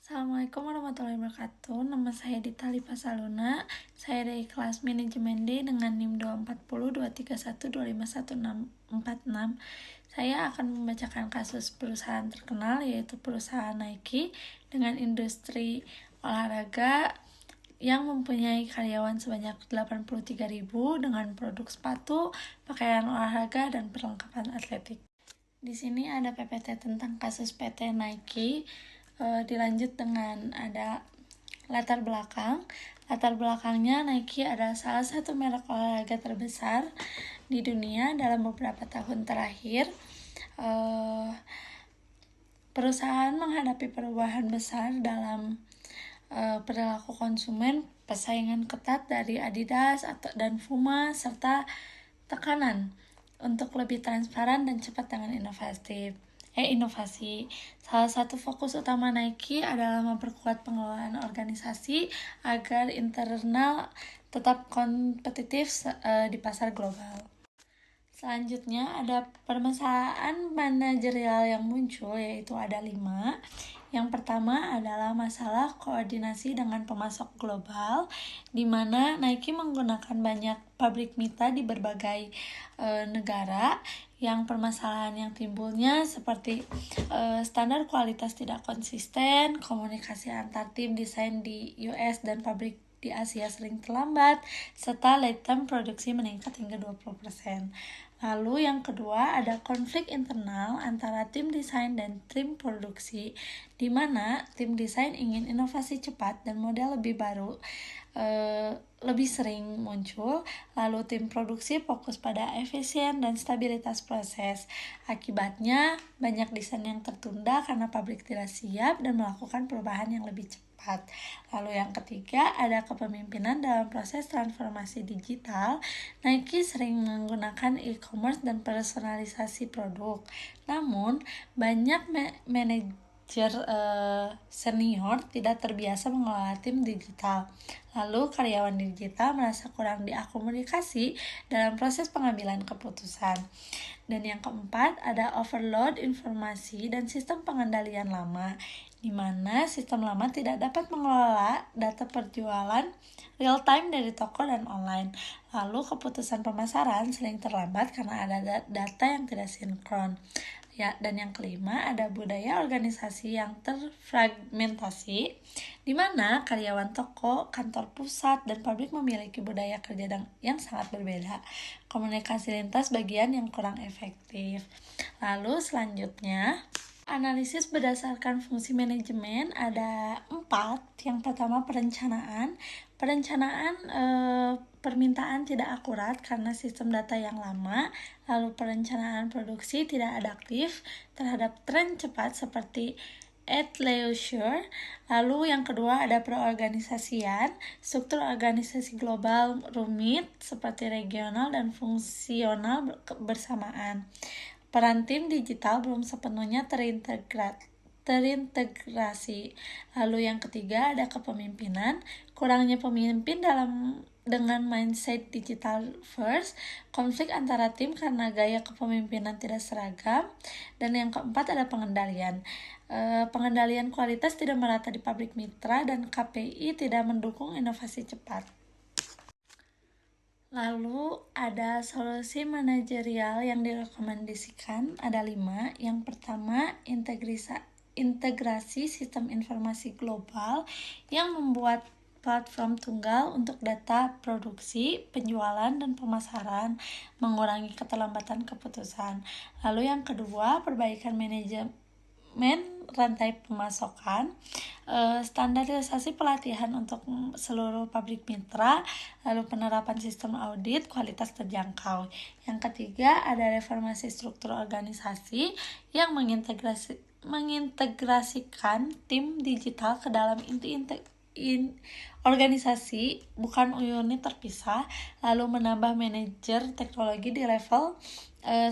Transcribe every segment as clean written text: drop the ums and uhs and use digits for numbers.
Assalamualaikum warahmatullahi wabarakatuh. Nama saya Dita Lipa Saluna. Saya dari kelas manajemen D dengan NIM 2402312512646. Saya akan membacakan kasus perusahaan terkenal yaitu perusahaan Nike dengan industri olahraga yang mempunyai karyawan sebanyak 83.000 dengan produk sepatu, pakaian olahraga, dan perlengkapan atletik. Di sini ada PPT tentang kasus PT Nike. Dilanjut dengan ada latar belakang. Latar belakangnya, Nike adalah salah satu merek olahraga terbesar di dunia dalam beberapa tahun terakhir. Perusahaan menghadapi perubahan besar dalam perilaku konsumen, persaingan ketat dari Adidas dan Puma, serta tekanan untuk lebih transparan dan cepat dengan inovasi. Salah satu fokus utama Nike adalah memperkuat pengelolaan organisasi agar internal tetap kompetitif di pasar global. Selanjutnya ada permasalahan manajerial yang muncul, yaitu ada 5. Yang pertama adalah masalah koordinasi dengan pemasok global, di mana Nike menggunakan banyak pabrik mitra di berbagai negara. Yang permasalahan yang timbulnya seperti standar kualitas tidak konsisten, komunikasi antar tim desain di US dan pabrik di Asia sering terlambat, serta lead time produksi meningkat hingga 20%. Lalu yang kedua ada konflik internal antara tim desain dan tim produksi, di mana tim desain ingin inovasi cepat dan model lebih baru lebih sering muncul, lalu tim produksi fokus pada efisien dan stabilitas proses. Akibatnya banyak desain yang tertunda karena pabrik tidak siap dan melakukan perubahan yang lebih cepat. Lalu yang ketiga ada kepemimpinan dalam proses transformasi digital. Nike sering menggunakan e-commerce dan personalisasi produk, namun banyak manajer senior tidak terbiasa mengelola tim digital. Lalu karyawan digital merasa kurang diakomodasi dalam proses pengambilan keputusan. Dan yang keempat ada overload informasi dan sistem pengendalian lama, di mana sistem lama tidak dapat mengelola data perjualan real time dari toko dan online. Lalu keputusan pemasaran sering terlambat karena ada data yang tidak sinkron. Ya, dan yang kelima ada budaya organisasi yang terfragmentasi, di mana karyawan toko, kantor pusat, dan pabrik memiliki budaya kerja yang sangat berbeda. Komunikasi lintas bagian yang kurang efektif. Lalu selanjutnya analisis berdasarkan fungsi manajemen ada 4. Yang pertama perencanaan. Permintaan tidak akurat karena sistem data yang lama. Lalu perencanaan produksi tidak adaptif terhadap tren cepat seperti athleisure. Lalu yang kedua ada perorganisasian. Struktur organisasi global rumit seperti regional dan fungsional bersamaan. Peran tim digital belum sepenuhnya terintegrasi. Lalu yang ketiga ada kepemimpinan. Kurangnya pemimpin dengan mindset digital first, konflik antara tim karena gaya kepemimpinan tidak seragam. Dan yang keempat ada pengendalian. Pengendalian kualitas tidak merata di pabrik mitra dan KPI tidak mendukung inovasi cepat. Lalu ada solusi manajerial yang direkomendasikan ada 5. Yang pertama integrasi sistem informasi global yang membuat platform tunggal untuk data produksi, penjualan, dan pemasaran, mengurangi keterlambatan keputusan. Lalu yang kedua perbaikan manajemen rantai pemasokan, standarisasi pelatihan untuk seluruh pabrik mitra, lalu penerapan sistem audit kualitas terjangkau. Yang ketiga ada reformasi struktur organisasi yang mengintegrasikan tim digital ke dalam organisasi, bukan unit terpisah, lalu menambah manajer teknologi di level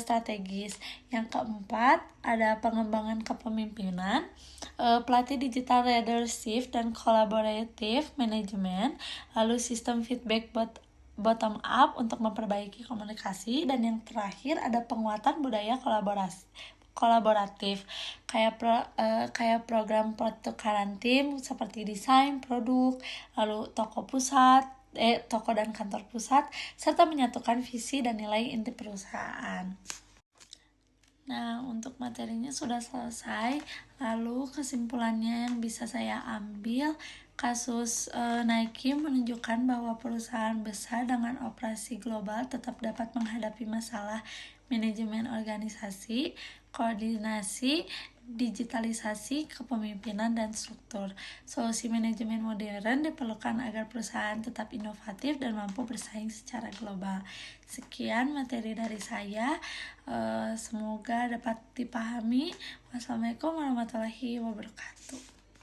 strategis. Yang keempat ada pengembangan kepemimpinan, pelatih digital leadership dan collaborative management, lalu sistem feedback bottom up untuk memperbaiki komunikasi. Dan yang terakhir ada penguatan budaya kolaboratif kayak program pertukaran tim seperti desain produk, lalu toko dan kantor pusat, serta menyatukan visi dan nilai inti perusahaan. Nah, untuk materinya sudah selesai. Lalu kesimpulannya yang bisa saya ambil, kasus Nike menunjukkan bahwa perusahaan besar dengan operasi global tetap dapat menghadapi masalah manajemen organisasi, koordinasi, digitalisasi, kepemimpinan, dan struktur. Solusi manajemen modern diperlukan agar perusahaan tetap inovatif dan mampu bersaing secara global. Sekian materi dari saya. Semoga dapat dipahami. Wassalamualaikum warahmatullahi wabarakatuh.